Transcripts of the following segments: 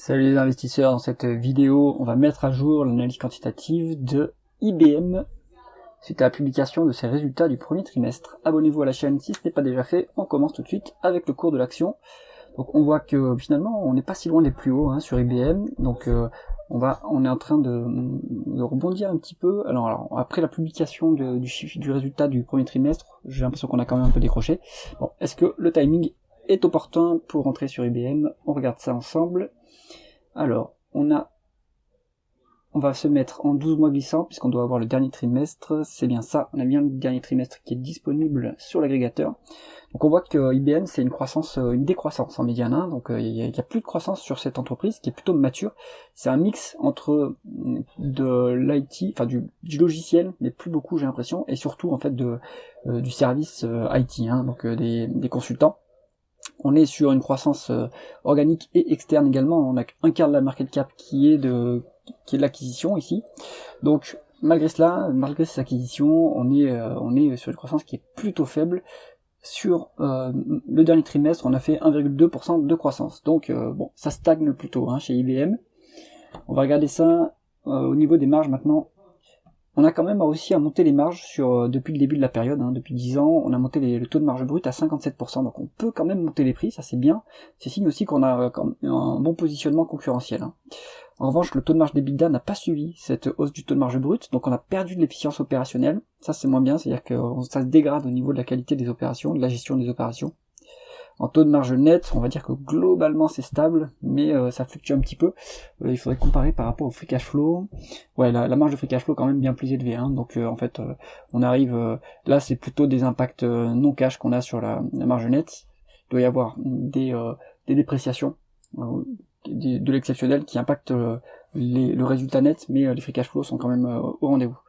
Salut les investisseurs, dans cette vidéo, on va mettre à jour l'analyse quantitative de IBM suite à la publication de ses résultats du premier trimestre. Abonnez-vous à la chaîne si ce n'est pas déjà fait, on commence tout de suite avec le cours de l'action. Donc on voit que finalement on n'est pas si loin des plus hauts sur IBM, donc on est en train de rebondir un petit peu. Alors après la publication du résultat du premier trimestre, j'ai l'impression qu'on a quand même un peu décroché. Bon, est-ce que le timing est opportun pour rentrer sur IBM? On regarde ça ensemble. Alors, on va se mettre en 12 mois glissants, puisqu'on doit avoir le dernier trimestre, c'est bien ça, on a bien le dernier trimestre qui est disponible sur l'agrégateur. Donc on voit que IBM c'est une décroissance en médiane, donc il y a plus de croissance sur cette entreprise qui est plutôt mature. C'est un mix entre de l'IT, enfin du logiciel, mais plus beaucoup j'ai l'impression, et surtout en fait du service IT, donc des consultants. On est sur une croissance organique et externe également. On a un quart de la market cap qui est de l'acquisition ici. Donc malgré cela, malgré ces acquisitions, on est sur une croissance qui est plutôt faible. Sur le dernier trimestre, on a fait 1,2% de croissance. Donc bon, ça stagne plutôt chez IBM. On va regarder ça au niveau des marges maintenant. On a quand même réussi à monter les marges depuis le début de la période, depuis 10 ans, on a monté le taux de marge brute à 57%, donc on peut quand même monter les prix, ça c'est bien, c'est signe aussi qu'on a un bon positionnement concurrentiel. En revanche, le taux de marge d'EBITDA n'a pas suivi cette hausse du taux de marge brute, donc on a perdu de l'efficience opérationnelle, ça c'est moins bien, c'est-à-dire que ça se dégrade au niveau de la qualité des opérations, de la gestion des opérations. En taux de marge net, on va dire que globalement c'est stable, mais ça fluctue un petit peu. Il faudrait comparer par rapport au free cash flow. Ouais, la marge de free cash flow est quand même bien plus élevée, donc en fait on arrive, là c'est plutôt des impacts non cash qu'on a sur la marge nette. Il doit y avoir des dépréciations, de l'exceptionnel qui impactent le résultat net, mais les free cash flow sont quand même au rendez-vous.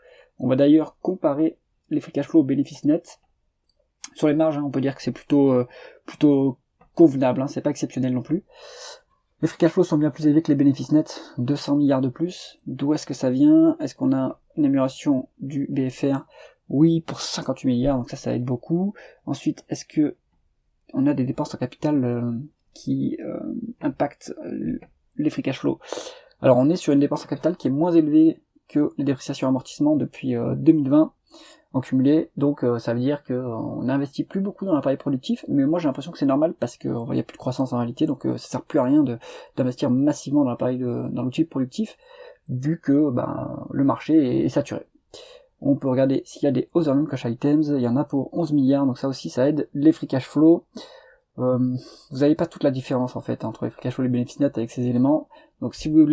On va d'ailleurs comparer les free cash flow aux bénéfices nets. Sur les marges, on peut dire que c'est plutôt convenable, c'est pas exceptionnel non plus. Les free cash flow sont bien plus élevés que les bénéfices nets, 200 milliards de plus. D'où est-ce que ça vient? Est-ce qu'on a une amélioration du BFR? Oui, pour 58 milliards, donc ça aide beaucoup. Ensuite, est-ce que on a des dépenses en capital qui impactent les free cash flow? Alors on est sur une dépense en capital qui est moins élevée que les dépréciations et amortissements depuis 2020. En cumulé, donc ça veut dire qu'on n'investit plus beaucoup dans l'appareil productif, mais moi j'ai l'impression que c'est normal parce qu'il n'y a plus de croissance en réalité, donc ça sert plus à rien d'investir massivement dans dans l'outil productif, vu que le marché est saturé. On peut regarder s'il y a des other non-cash items, il y en a pour 11 milliards, donc ça aussi ça aide les free cash flow. Vous n'avez pas toute la différence en fait entre les free cash flow et les bénéfices nets avec ces éléments, donc si vous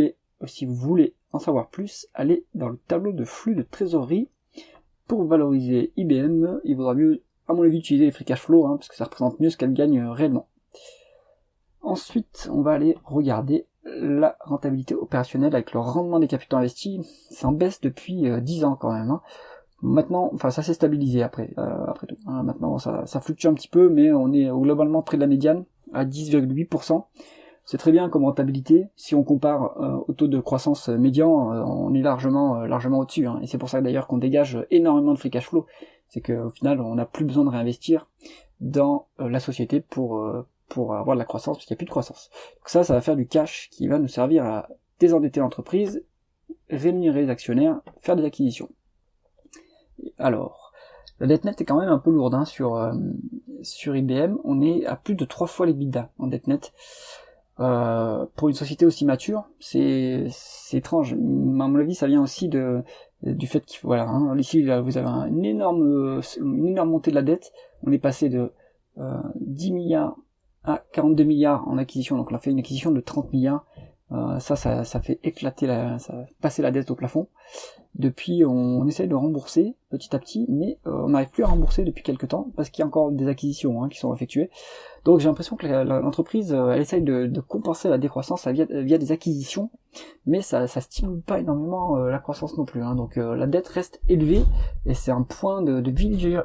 voulez en savoir plus, allez dans le tableau de flux de trésorerie. Pour valoriser IBM, il vaudra mieux, à mon avis, utiliser les free cash flow, parce que ça représente mieux ce qu'elle gagne réellement. Ensuite, on va aller regarder la rentabilité opérationnelle avec le rendement des capitaux investis. C'est en baisse depuis 10 ans quand même. Maintenant, ça s'est stabilisé après tout. Maintenant, ça fluctue un petit peu, mais on est globalement près de la médiane, à 10,8%. C'est très bien comme rentabilité. Si on compare au taux de croissance médian, on est largement au-dessus. Et c'est pour ça d'ailleurs qu'on dégage énormément de free cash flow. C'est qu'au final, on n'a plus besoin de réinvestir dans la société pour avoir de la croissance, parce qu'il n'y a plus de croissance. Donc ça va faire du cash qui va nous servir à désendetter l'entreprise, rémunérer les actionnaires, faire des acquisitions. Alors, la dette nette est quand même un peu lourde sur IBM. On est à plus de 3 fois l'EBITDA en dette nette. Pour une société aussi mature, c'est étrange. À mon avis, ça vient aussi du fait qu'il ici là, vous avez une énorme montée de la dette. On est passé de 10 milliards à 42 milliards en acquisition, donc on a fait une acquisition de 30 milliards. Ça fait éclater passer la dette au plafond. Depuis, on essaye de rembourser petit à petit, mais on n'arrive plus à rembourser depuis quelques temps, parce qu'il y a encore des acquisitions qui sont effectuées. Donc j'ai l'impression que l'entreprise, elle essaye de compenser la décroissance via des acquisitions, mais ça stimule pas énormément la croissance non plus. Donc la dette reste élevée, et c'est un point de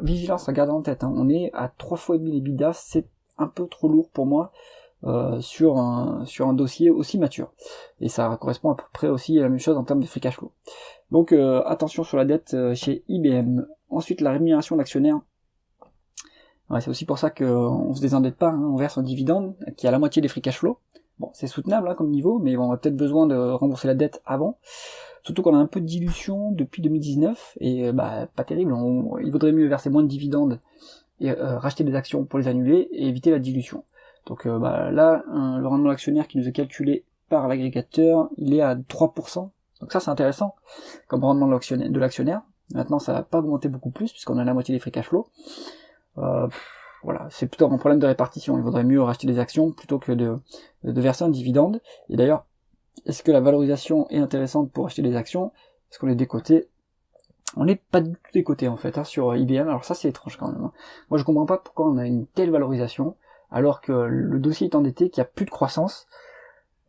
vigilance à garder en tête. On est à 3 fois et demi l'EBITDA, c'est un peu trop lourd pour moi. Sur un dossier aussi mature. Et ça correspond à peu près aussi à la même chose en termes de free cash flow. Donc attention sur la dette chez IBM. Ensuite, la rémunération d'actionnaires. C'est aussi pour ça qu'on se désendette pas, on verse un dividende qui est à la moitié des free cash flow. Bon, c'est soutenable hein, comme niveau, mais bon, on a peut-être besoin de rembourser la dette avant. Surtout qu'on a un peu de dilution depuis 2019, et pas terrible, il vaudrait mieux verser moins de dividendes et racheter des actions pour les annuler et éviter la dilution. Donc là, le rendement actionnaire qui nous est calculé par l'agrégateur, il est à 3%. Donc ça c'est intéressant comme rendement de l'actionnaire. Maintenant ça va pas augmenter beaucoup plus puisqu'on a la moitié des free cash flow. Voilà, c'est plutôt un problème de répartition. Il vaudrait mieux racheter des actions plutôt que de verser un dividende. Et d'ailleurs, est-ce que la valorisation est intéressante pour acheter des actions? Est-ce qu'on est décoté? On n'est pas du tout décoté en fait sur IBM, alors ça c'est étrange quand même. Moi je comprends pas pourquoi on a une telle valorisation, alors que le dossier est endetté, qu'il n'y a plus de croissance,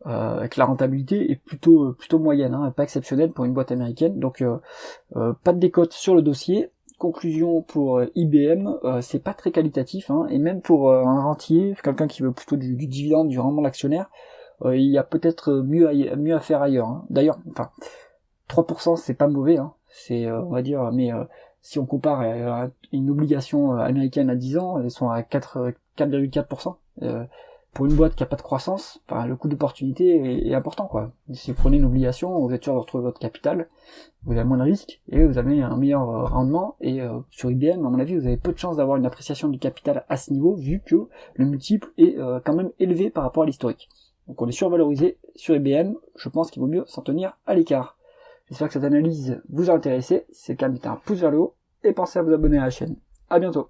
et que la rentabilité est plutôt moyenne, pas exceptionnelle pour une boîte américaine, donc pas de décote sur le dossier. Conclusion pour IBM, c'est pas très qualitatif, et même pour un rentier, quelqu'un qui veut plutôt du dividende, du rendement de l'actionnaire, il y a peut-être mieux à faire ailleurs. D'ailleurs, 3% c'est pas mauvais, c'est on va dire, mais si on compare à une obligation américaine à 10 ans, elles sont à 4,4%. Pour une boîte qui a pas de croissance, le coût d'opportunité est important, quoi. Si vous prenez une obligation, vous êtes sûr de retrouver votre capital, vous avez moins de risques et vous avez un meilleur rendement. Et sur IBM, à mon avis, vous avez peu de chances d'avoir une appréciation du capital à ce niveau, vu que le multiple est quand même élevé par rapport à l'historique. Donc on est survalorisé sur IBM, je pense qu'il vaut mieux s'en tenir à l'écart. J'espère que cette analyse vous a intéressé, si c'est le cas, mettez un pouce vers le haut et pensez à vous abonner à la chaîne. À bientôt.